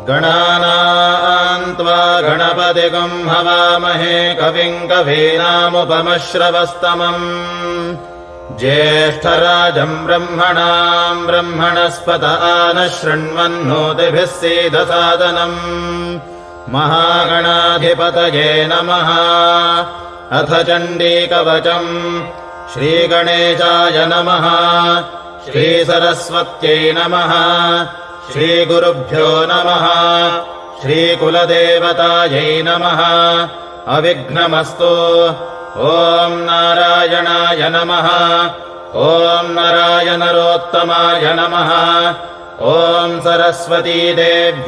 गणानाम् त्वा गणपतिगुम् हवामहे कविम् कवीनामुपमश्रवस्तमम् ज्येष्ठराजम् ब्रह्मणाम् ब्रह्मणस्पत नः शृण्वन्नोतिभिः सीदसादनम् महागणाधिपतये नमः। अथ चण्डीकवचम्। श्रीगणेशाय नमः। श्रीसरस्वत्यै नमः। श्रीगुरुभ्यो नमः। श्रीकुलदेवतायै नमः। अविघ्नमस्तु। ॐ नारायणाय नमः। ॐ नारायणरोत्तमाय नमः। ॐ सरस्वतीदेव्यै